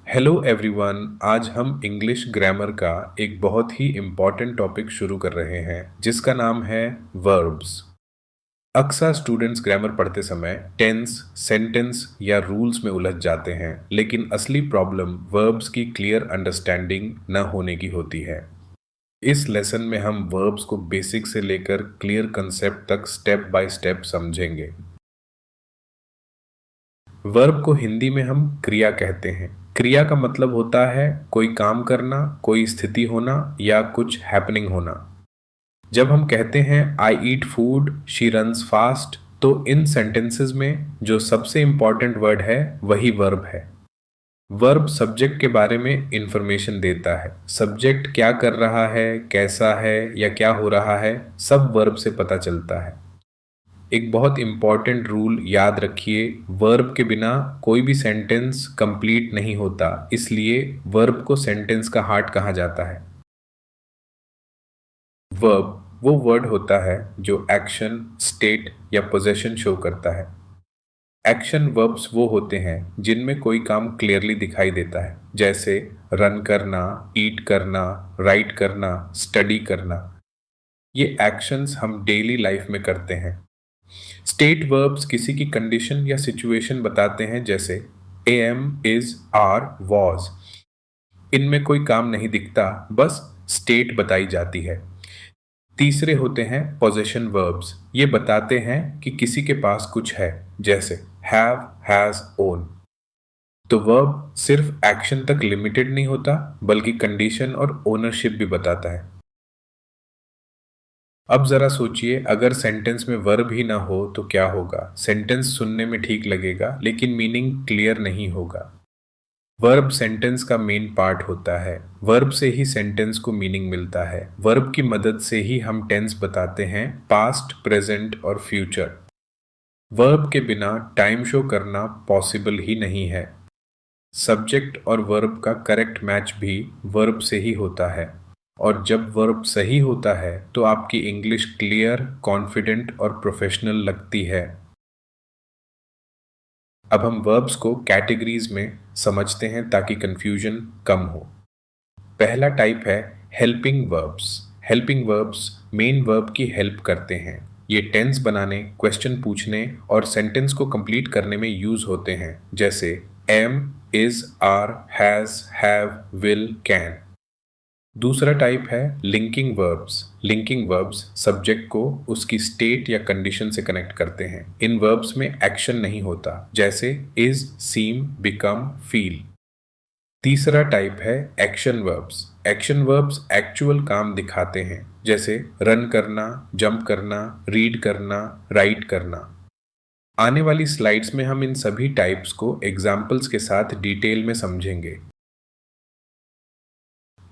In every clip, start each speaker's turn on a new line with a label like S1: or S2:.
S1: Hello everyone. आज हम English grammar का एक बहुत ही इम्पॉर्टेंट टॉपिक शुरू कर रहे हैं जिसका नाम है वर्ब्स। अक्सर स्टूडेंट्स ग्रामर पढ़ते समय टेंस, सेंटेंस या रूल्स में उलझ जाते हैं, लेकिन असली प्रॉब्लम वर्ब्स की क्लियर अंडरस्टैंडिंग न होने की होती है। इस लेसन में हम वर्ब्स को बेसिक से लेकर क्लियर कंसेप्ट तक स्टेप बाय स्टेप समझेंगे। वर्ब को हिंदी में हम क्रिया कहते हैं। क्रिया का मतलब होता है कोई काम करना, कोई स्थिति होना या कुछ हैपनिंग होना। जब हम कहते हैं I eat food, she runs fast, तो इन सेंटेंसेस में जो सबसे इंपॉर्टेंट वर्ड है वही वर्ब है। वर्ब सब्जेक्ट के बारे में इंफॉर्मेशन देता है। सब्जेक्ट क्या कर रहा है, कैसा है या क्या हो रहा है, सब वर्ब से पता चलता है। एक बहुत इम्पॉर्टेंट रूल याद रखिए, वर्ब के बिना कोई भी सेंटेंस कंप्लीट नहीं होता, इसलिए वर्ब को सेंटेंस का हार्ट कहा जाता है। वर्ब वो वर्ड होता है जो एक्शन, स्टेट या पोजेशन शो करता है। एक्शन वर्ब्स वो होते हैं जिनमें कोई काम क्लियरली दिखाई देता है, जैसे रन करना, ईट करना, राइट करना, स्टडी करना। ये एक्शंस हम डेली लाइफ में करते हैं। स्टेट वर्ब्स किसी की कंडीशन या सिचुएशन बताते हैं, जैसे एम, इज, आर, वॉज। इनमें कोई काम नहीं दिखता, बस स्टेट बताई जाती है। तीसरे होते हैं पोजेशन वर्ब्स। ये बताते हैं कि किसी के पास कुछ है, जैसे हैव, हैज, ओन। तो वर्ब सिर्फ एक्शन तक लिमिटेड नहीं होता, बल्कि कंडीशन और ओनरशिप भी बताता है। अब जरा सोचिए, अगर सेंटेंस में वर्ब ही ना हो तो क्या होगा। सेंटेंस सुनने में ठीक लगेगा, लेकिन मीनिंग क्लियर नहीं होगा। वर्ब सेंटेंस का मेन पार्ट होता है। वर्ब से ही सेंटेंस को मीनिंग मिलता है। वर्ब की मदद से ही हम टेंस बताते हैं, पास्ट, प्रेजेंट और फ्यूचर। वर्ब के बिना टाइम शो करना पॉसिबल ही नहीं है। सब्जेक्ट और वर्ब का करेक्ट मैच भी वर्ब से ही होता है, और जब वर्ब सही होता है तो आपकी इंग्लिश क्लियर, कॉन्फिडेंट और प्रोफेशनल लगती है। अब हम वर्ब्स को कैटेगरीज में समझते हैं ताकि कंफ्यूजन कम हो। पहला टाइप है helping verbs. Helping verbs main verb की हेल्प करते हैं। ये टेंस बनाने, क्वेश्चन पूछने और सेंटेंस को कंप्लीट करने में यूज होते हैं, जैसे am, is, are, has, have, will, can. दूसरा टाइप है linking verbs. Linking verbs subject को उसकी स्टेट या कंडीशन से कनेक्ट करते हैं। इन वर्ब्स में एक्शन नहीं होता, जैसे इज, सीम, बिकम, फील। तीसरा टाइप है action verbs. Action verbs actual काम दिखाते हैं, जैसे रन करना, जंप करना, रीड करना, राइट करना। आने वाली स्लाइड्स में हम इन सभी टाइप्स को एग्जाम्पल्स के साथ डिटेल में समझेंगे।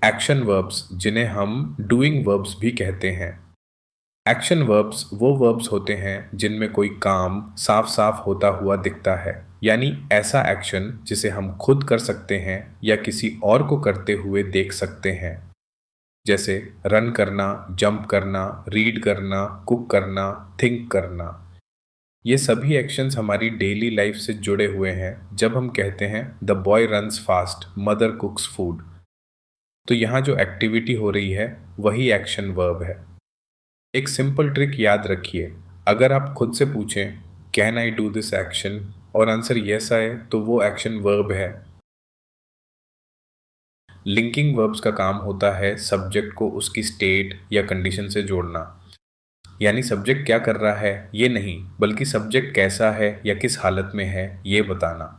S1: एक्शन वर्ब्स, जिन्हें हम डूइंग वर्ब्स भी कहते हैं। एक्शन वर्ब्स वो वर्ब्स होते हैं जिनमें कोई काम साफ साफ होता हुआ दिखता है, यानी ऐसा एक्शन जिसे हम खुद कर सकते हैं या किसी और को करते हुए देख सकते हैं, जैसे रन करना, जंप करना, रीड करना, कुक करना, थिंक करना। ये सभी एक्शंस हमारी डेली लाइफ से जुड़े हुए हैं। जब हम कहते हैं the boy runs fast, mother कुक्स food, तो यहाँ जो एक्टिविटी हो रही है वही एक्शन वर्ब है। एक सिंपल ट्रिक याद रखिए, अगर आप खुद से पूछें can I do this action और आंसर यस आए तो वो एक्शन वर्ब है। लिंकिंग वर्ब्स का काम होता है सब्जेक्ट को उसकी स्टेट या कंडीशन से जोड़ना, यानी सब्जेक्ट क्या कर रहा है ये नहीं, बल्कि सब्जेक्ट कैसा है या किस हालत में है ये बताना।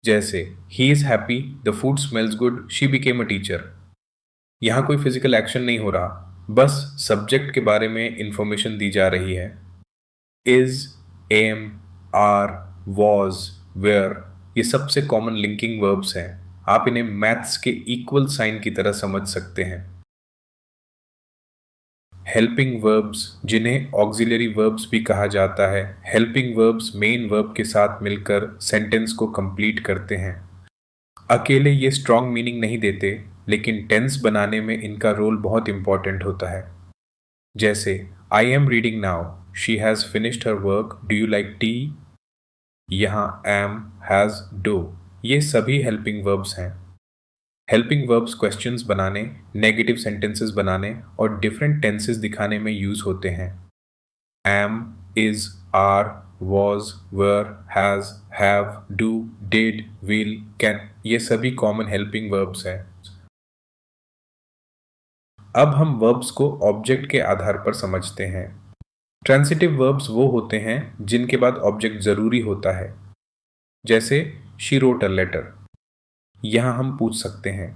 S1: जैसे he is happy, the food smells good, she became a teacher. यहाँ कोई फिजिकल एक्शन नहीं हो रहा, बस सब्जेक्ट के बारे में इंफॉर्मेशन दी जा रही है। Is, am, are, was, were, ये सबसे कॉमन लिंकिंग वर्ब्स हैं। आप इन्हें मैथ्स के इक्वल साइन की तरह समझ सकते हैं। हेल्पिंग वर्ब्स, जिन्हें ऑक्सिलरी वर्ब्स भी कहा जाता है, हेल्पिंग वर्ब्स मेन वर्ब के साथ मिलकर सेंटेंस को कंप्लीट करते हैं। अकेले ये स्ट्रॉन्ग मीनिंग नहीं देते, लेकिन टेंस बनाने में इनका रोल बहुत इंपॉर्टेंट होता है। जैसे I am reading now, she has finished her work, do you like tea. यहाँ एम, हैज़, डू, ये सभी हेल्पिंग वर्ब्स हैं। हेल्पिंग वर्ब्स क्वेश्चंस बनाने, नेगेटिव सेंटेंसेस बनाने और डिफरेंट टेंसेस दिखाने में यूज होते हैं। Am, is, are, was, were, has, have, do, did, will, can, ये सभी कॉमन हेल्पिंग वर्ब्स हैं। अब हम वर्ब्स को ऑब्जेक्ट के आधार पर समझते हैं। ट्रांसिटिव वर्ब्स वो होते हैं जिनके बाद ऑब्जेक्ट जरूरी होता है। जैसे शी रोट अ लेटर। यहां हम पूछ सकते हैं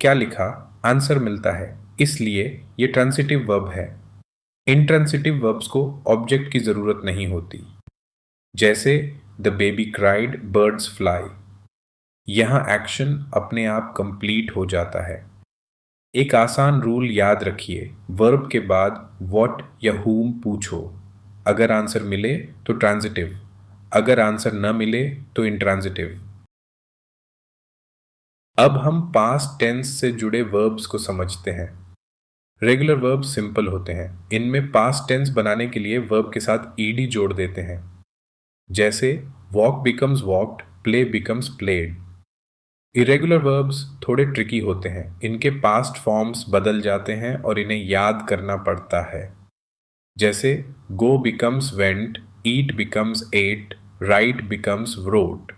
S1: क्या लिखा, आंसर मिलता है, इसलिए ये ट्रांसिटिव वर्ब है। इंट्रांसिटिव वर्ब्स को ऑब्जेक्ट की जरूरत नहीं होती। जैसे the baby cried, birds fly. यहां एक्शन अपने आप कंप्लीट हो जाता है। एक आसान रूल याद रखिए, वर्ब के बाद व्हाट या whom पूछो। अगर आंसर मिले तो ट्रांजिटिव, अगर आंसर न मिले तो इंट्रांजिटिव। अब हम पास्ट टेंस से जुड़े वर्ब्स को समझते हैं। रेगुलर वर्ब्स सिंपल होते हैं। इनमें पास्ट टेंस बनाने के लिए वर्ब के साथ ईडी जोड़ देते हैं। जैसे walk becomes walked, play becomes played. Irregular verbs थोड़े ट्रिकी होते हैं। इनके पास्ट फॉर्म्स बदल जाते हैं और इन्हें याद करना पड़ता है। जैसे go becomes went, eat becomes ate, write becomes wrote.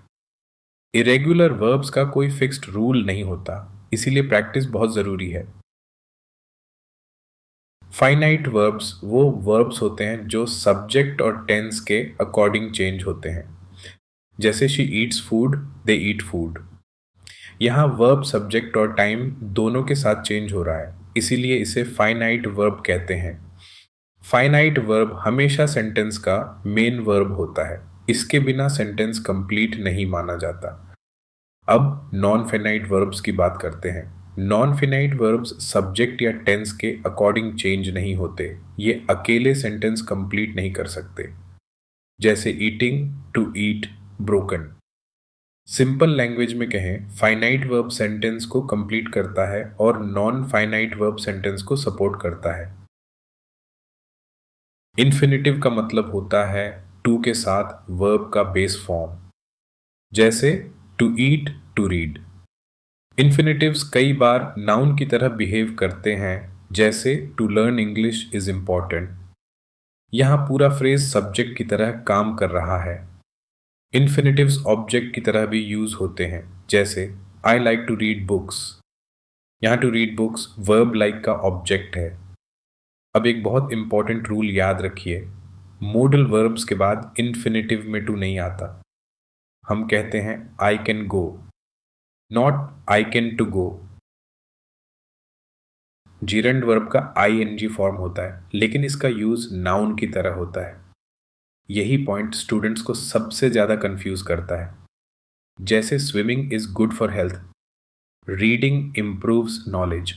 S1: Irregular verbs का कोई फिक्स्ड रूल नहीं होता, इसीलिए प्रैक्टिस बहुत जरूरी है। फाइनाइट वर्ब्स वो वर्ब्स होते हैं जो सब्जेक्ट और टेंस के अकॉर्डिंग चेंज होते हैं। जैसे she Yeats food, they eat food. यहाँ वर्ब सब्जेक्ट और टाइम दोनों के साथ चेंज हो रहा है, इसीलिए इसे फाइनाइट वर्ब कहते हैं। फाइनाइट वर्ब हमेशा सेंटेंस का मेन वर्ब होता है। इसके बिना सेंटेंस कंप्लीट नहीं माना जाता। अब नॉन फिनाइट वर्ब्स की बात करते हैं। नॉन फिनाइट वर्ब्स सब्जेक्ट या टेंस के अकॉर्डिंग चेंज नहीं होते। ये अकेले सेंटेंस कंप्लीट नहीं कर सकते। जैसे eating, to eat, broken. Simple language में कहें, फाइनाइट वर्ब सेंटेंस को कंप्लीट करता है और नॉन फाइनाइट वर्ब सेंटेंस को सपोर्ट करता है। इन्फिनिटिव का मतलब होता है टू के साथ वर्ब का बेस फॉर्म। जैसे to eat, to read. Infinitives कई बार नाउन की तरह बिहेव करते हैं। जैसे to learn English is important. यहां पूरा फ्रेज सब्जेक्ट की तरह काम कर रहा है। इन्फिनिटिव्स ऑब्जेक्ट की तरह भी यूज होते हैं। जैसे I like to read books. यहाँ to read books verb like का ऑब्जेक्ट है। अब एक बहुत इंपॉर्टेंट रूल याद रखिए, मोडल वर्ब्स के बाद इन्फिनिटिव में टू नहीं आता। हम कहते हैं I can go, not I can to go. Gerund verb का आईएनजी फॉर्म होता है, लेकिन इसका यूज नाउन की तरह होता है। यही पॉइंट स्टूडेंट्स को सबसे ज्यादा कंफ्यूज करता है। जैसे swimming is good for health, reading improves knowledge,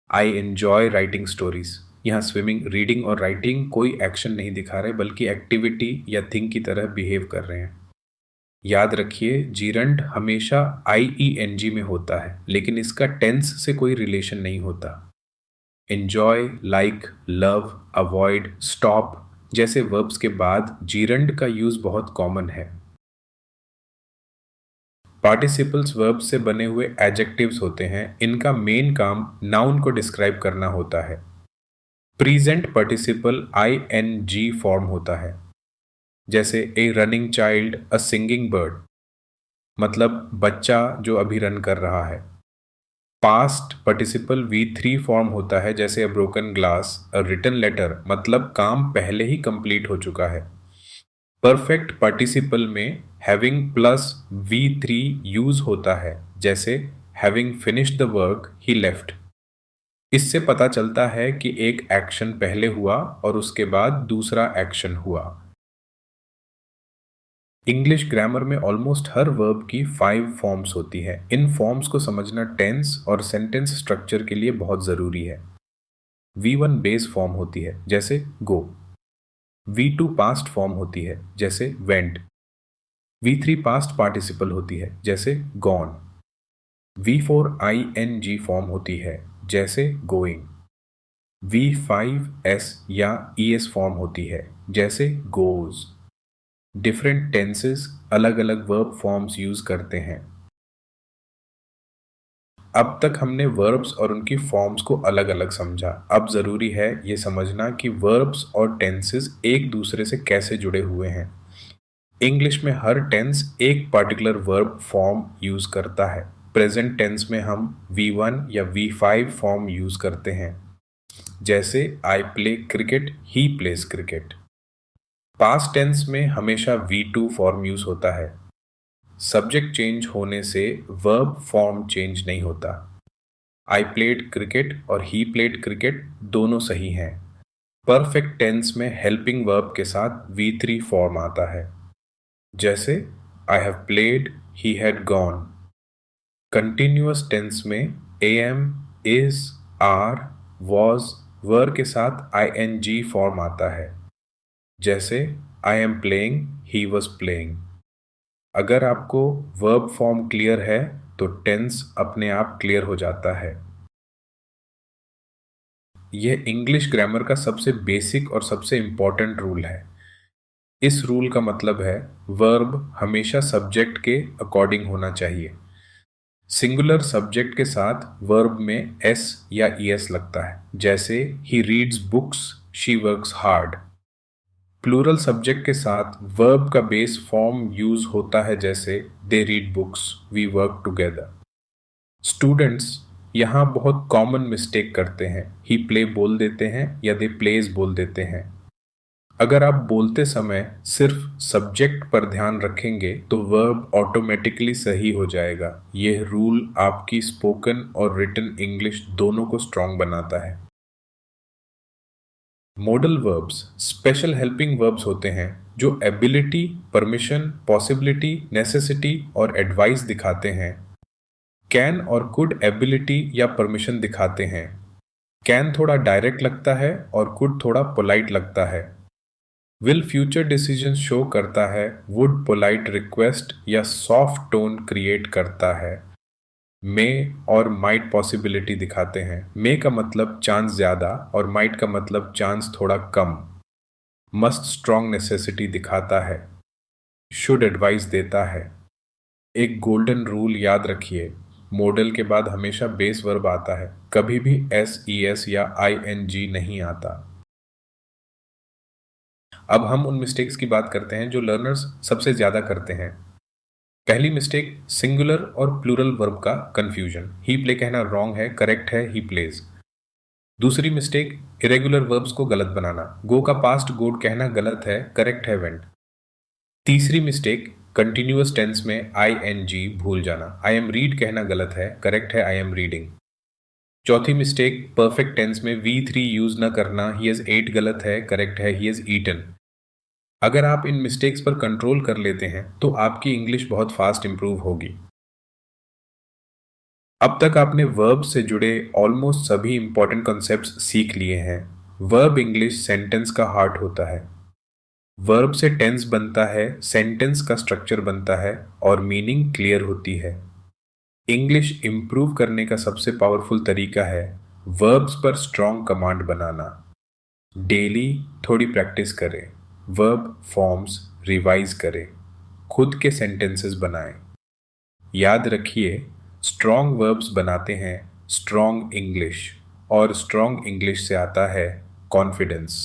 S1: I enjoy writing stories. यहाँ स्विमिंग, रीडिंग और राइटिंग कोई एक्शन नहीं दिखा रहे, बल्कि एक्टिविटी या थिंग की तरह बिहेव कर रहे हैं। याद रखिए, जीरंड हमेशा आईईएनजी में होता है, लेकिन इसका टेंस से कोई रिलेशन नहीं होता। Enjoy, like, love, avoid, stop जैसे वर्ब्स के बाद जीरंड का यूज बहुत कॉमन है। पार्टिसिपल्स वर्ब से बने हुए एडजेक्टिव्स होते हैं। इनका मेन काम नाउन को डिस्क्राइब करना होता है। प्रीजेंट पार्टिसिपल आईएनजी फॉर्म होता है। जैसे ए रनिंग चाइल्ड, अ सिंगिंग बर्ड, मतलब बच्चा जो अभी रन कर रहा है। पास्ट पार्टिसिपल V3 फॉर्म होता है। जैसे a broken glass, a written letter, मतलब काम पहले ही कंप्लीट हो चुका है। परफेक्ट पार्टिसिपल में हैविंग प्लस V3 यूज होता है। जैसे having finished the work he left. इससे पता चलता है कि एक एक्शन पहले हुआ और उसके बाद दूसरा एक्शन हुआ। इंग्लिश ग्रामर में ऑलमोस्ट हर वर्ब की 5 फॉर्म्स होती है। इन फॉर्म्स को समझना टेंस और सेंटेंस स्ट्रक्चर के लिए बहुत ज़रूरी है। V1 बेस फॉर्म होती है, जैसे गो। V2 पास्ट फॉर्म होती है, जैसे वेंट। V3 पास्ट पार्टिसिपल होती है, जैसे गॉन। V4 ING फॉर्म होती है, जैसे गोइंग। V5 S या ES फॉर्म होती है, जैसे गोज। डिफरेंट टेंसेस अलग अलग वर्ब फॉर्म्स यूज करते हैं। अब तक हमने वर्ब्स और उनकी फॉर्म्स को अलग अलग समझा। अब ज़रूरी है ये समझना कि वर्ब्स और टेंसेस एक दूसरे से कैसे जुड़े हुए हैं। इंग्लिश में हर टेंस एक पर्टिकुलर वर्ब फॉर्म यूज़ करता है। प्रेजेंट टेंस में हम V1 या V5 फॉर्म यूज़ करते हैं, जैसे I play cricket, he plays cricket. Past tense में हमेशा V2 फॉर्म यूज़ होता है। सब्जेक्ट चेंज होने से वर्ब फॉर्म चेंज नहीं होता। आई प्लेड क्रिकेट और ही प्लेड क्रिकेट दोनों सही हैं। परफेक्ट टेंस में हेल्पिंग वर्ब के साथ V3 फॉर्म आता है, जैसे I have played, he had gone. Continuous tense में am, is, are, was, were के साथ ing फॉर्म आता है, जैसे I am playing, he was playing. अगर आपको वर्ब फॉर्म क्लियर है तो टेंस अपने आप क्लियर हो जाता है। यह इंग्लिश ग्रामर का सबसे बेसिक और सबसे इंपॉर्टेंट रूल है। इस रूल का मतलब है वर्ब हमेशा सब्जेक्ट के अकॉर्डिंग होना चाहिए। सिंगुलर सब्जेक्ट के साथ वर्ब में s या es लगता है, जैसे he reads books, she works hard. Plural subject के साथ वर्ब का बेस फॉर्म यूज होता है, जैसे they read books, we work together. Students यहाँ बहुत कॉमन मिस्टेक करते हैं। ही प्ले बोल देते हैं या दे प्लेज बोल देते हैं। अगर आप बोलते समय सिर्फ सब्जेक्ट पर ध्यान रखेंगे तो वर्ब ऑटोमेटिकली सही हो जाएगा। यह रूल आपकी स्पोकन और रिटन इंग्लिश दोनों को स्ट्रांग बनाता है। Modal verbs special helping verbs होते हैं जो एबिलिटी, परमिशन, पॉसिबिलिटी, नेसेसिटी और एडवाइस दिखाते हैं। कैन और कुड एबिलिटी या परमिशन दिखाते हैं। कैन थोड़ा डायरेक्ट लगता है और कुड थोड़ा पोलाइट लगता है। विल फ्यूचर डिसीजन शो करता है। वुड पोलाइट रिक्वेस्ट या सॉफ्ट टोन क्रिएट करता है। मे और माइट पॉसिबिलिटी दिखाते हैं। मे का मतलब चांस ज़्यादा और माइट का मतलब चांस थोड़ा कम। मस्ट स्ट्रॉन्ग नेसेसिटी दिखाता है। शुड एडवाइस देता है। एक गोल्डन रूल याद रखिए, मॉडल के बाद हमेशा बेस वर्ब आता है, कभी भी SES या ING नहीं आता। अब हम उन मिस्टेक्स की बात करते हैं जो लर्नर्स सबसे ज़्यादा करते हैं। पहली मिस्टेक, सिंगुलर और प्लूरल वर्ब का कंफ्यूजन। ही प्ले कहना रॉन्ग है, करेक्ट है ही प्लेज। दूसरी मिस्टेक, इरेगुलर वर्ब्स को गलत बनाना। गो का पास्ट गोड कहना गलत है, करेक्ट है वेंट। तीसरी मिस्टेक, कंटिन्यूअस टेंस में ING भूल जाना। आई एम रीड कहना गलत है, करेक्ट है आई एम रीडिंग। चौथी मिस्टेक, परफेक्ट टेंस में V3 यूज न करना। ही हैज एट गलत है, करेक्ट है ही हैज ईटन। अगर आप इन मिस्टेक्स पर कंट्रोल कर लेते हैं तो आपकी इंग्लिश बहुत फास्ट इंप्रूव होगी। अब तक आपने वर्ब से जुड़े ऑलमोस्ट सभी इंपॉर्टेंट कॉन्सेप्ट्स सीख लिए हैं। वर्ब इंग्लिश सेंटेंस का हार्ट होता है। वर्ब से टेंस बनता है, सेंटेंस का स्ट्रक्चर बनता है और मीनिंग क्लियर होती है। इंग्लिश इंप्रूव करने का सबसे पावरफुल तरीका है वर्ब्स पर स्ट्रॉन्ग कमांड बनाना। डेली थोड़ी प्रैक्टिस करें, वर्ब फॉर्म्स रिवाइज करें, खुद के सेंटेंसेस बनाएं। याद रखिए, स्ट्रॉन्ग वर्ब्स बनाते हैं स्ट्रॉन्ग इंग्लिश, और स्ट्रॉन्ग इंग्लिश से आता है कॉन्फिडेंस।